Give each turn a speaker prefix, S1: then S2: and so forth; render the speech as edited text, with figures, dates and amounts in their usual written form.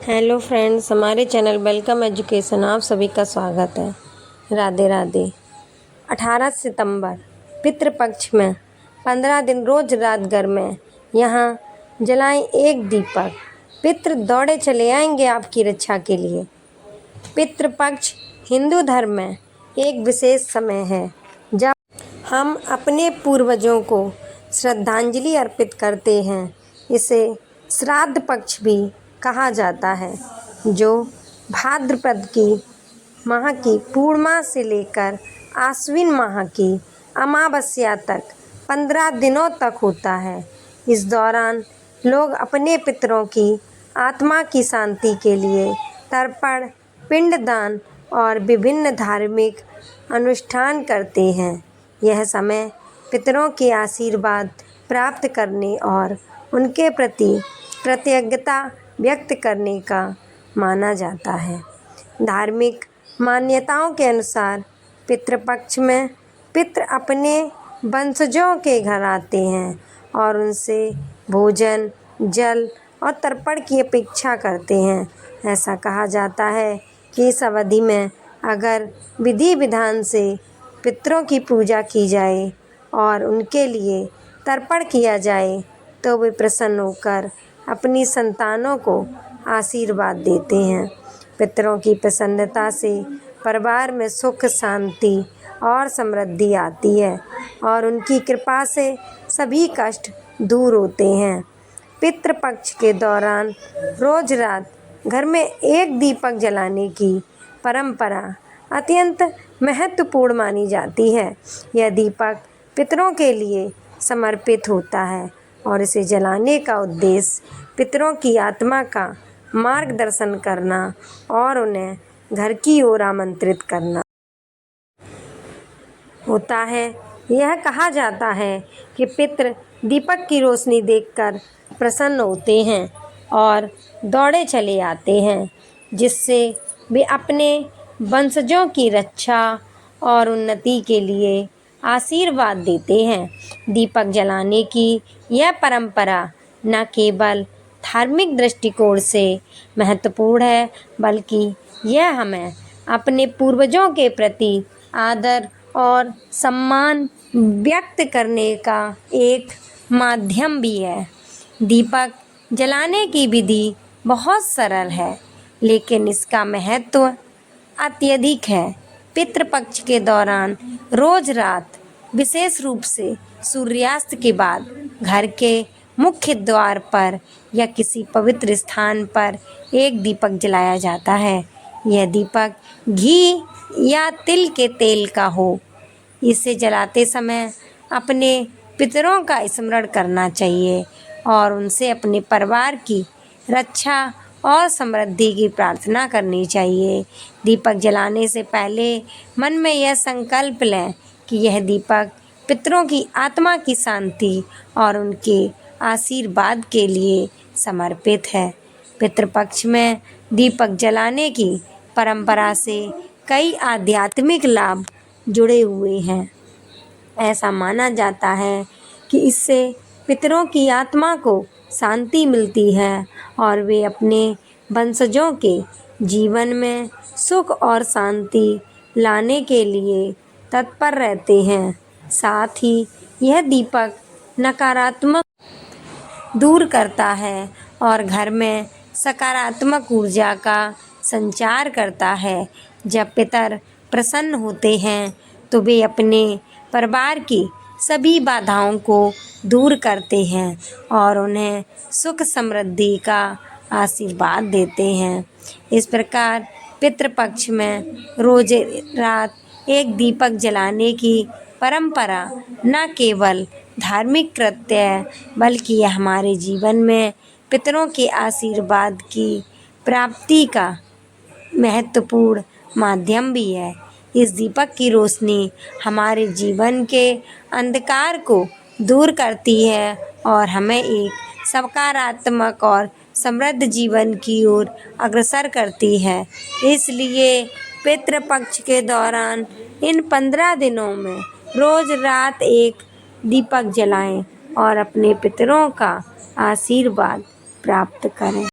S1: Hello friends, हमारे channel welcome education आप सभी का स्वागत है। राधे राधे। 18 सितंबर पितृपक्ष में 15 दिन रोज रात घर में यहाँ जलाएं एक दीपक। पितृ दौड़े चले आएंगे आपकी रक्षा के लिए। पितृपक्ष हिंदू धर्म में एक विशेष समय है जब हम अपने पूर्वजों को श्रद्धांजलि अर्पित करते हैं। इसे श्राद्ध पक्ष भी कहा जाता है, जो भाद्रपद की माह की पूर्णिमा से लेकर आश्विन माह की अमावस्या तक 15 दिनों तक होता है। इस दौरान लोग अपने पितरों की आत्मा की शांति के लिए तर्पण, पिंडदान और विभिन्न धार्मिक अनुष्ठान करते हैं। यह समय पितरों के आशीर्वाद प्राप्त करने और उनके प्रति कृतज्ञता व्यक्त करने का माना जाता है। धार्मिक मान्यताओं के अनुसार पितृपक्ष में पितृ अपने वंशजों के घर आते हैं और उनसे भोजन, जल और तर्पण की अपेक्षा करते हैं। ऐसा कहा जाता है कि इस अवधि में अगर विधि विधान से पितरों की पूजा की जाए और उनके लिए तर्पण किया जाए तो वे प्रसन्न होकर अपनी संतानों को आशीर्वाद देते हैं। पितरों की प्रसन्नता से परिवार में सुख, शांति और समृद्धि आती है और उनकी कृपा से सभी कष्ट दूर होते हैं। पितृपक्ष के दौरान रोज रात घर में एक दीपक जलाने की परंपरा अत्यंत महत्वपूर्ण मानी जाती है। यह दीपक पितरों के लिए समर्पित होता है और इसे जलाने का उद्देश्य पितरों की आत्मा का मार्गदर्शन करना और उन्हें घर की ओर आमंत्रित करना होता है। यह कहा जाता है कि पितृ दीपक की रोशनी देखकर प्रसन्न होते हैं और दौड़े चले आते हैं, जिससे वे अपने वंशजों की रक्षा और उन्नति के लिए आशीर्वाद देते हैं। दीपक जलाने की यह परंपरा न केवल धार्मिक दृष्टिकोण से महत्वपूर्ण है, बल्कि यह हमें अपने पूर्वजों के प्रति आदर और सम्मान व्यक्त करने का एक माध्यम भी है। दीपक जलाने की विधि बहुत सरल है, लेकिन इसका महत्व अत्यधिक है। पितृपक्ष के दौरान रोज रात, विशेष रूप से सूर्यास्त के बाद, घर के मुख्य द्वार पर या किसी पवित्र स्थान पर एक दीपक जलाया जाता है। यह दीपक घी या तिल के तेल का हो। इसे जलाते समय अपने पितरों का स्मरण करना चाहिए और उनसे अपने परिवार की रक्षा और समृद्धि की प्रार्थना करनी चाहिए। दीपक जलाने से पहले मन में यह संकल्प लें कि यह दीपक पितरों की आत्मा की शांति और उनके आशीर्वाद के लिए समर्पित है। पितृपक्ष में दीपक जलाने की परंपरा से कई आध्यात्मिक लाभ जुड़े हुए हैं। ऐसा माना जाता है कि इससे पितरों की आत्मा को शांति मिलती है और वे अपने वंशजों के जीवन में सुख और शांति लाने के लिए तत्पर रहते हैं। साथ ही यह दीपक नकारात्मक दूर करता है और घर में सकारात्मक ऊर्जा का संचार करता है। जब पितर प्रसन्न होते हैं तो वे अपने परिवार की सभी बाधाओं को दूर करते हैं और उन्हें सुख समृद्धि का आशीर्वाद देते हैं। इस प्रकार पितृपक्ष में रोज रात एक दीपक जलाने की परंपरा न केवल धार्मिक कृत्य है, बल्कि यह हमारे जीवन में पितरों के आशीर्वाद की प्राप्ति का महत्वपूर्ण माध्यम भी है। इस दीपक की रोशनी हमारे जीवन के अंधकार को दूर करती है और हमें एक सकारात्मक और समृद्ध जीवन की ओर अग्रसर करती है। इसलिए पितृपक्ष के दौरान इन 15 दिनों में रोज रात एक दीपक जलाएं और अपने पितरों का आशीर्वाद प्राप्त करें।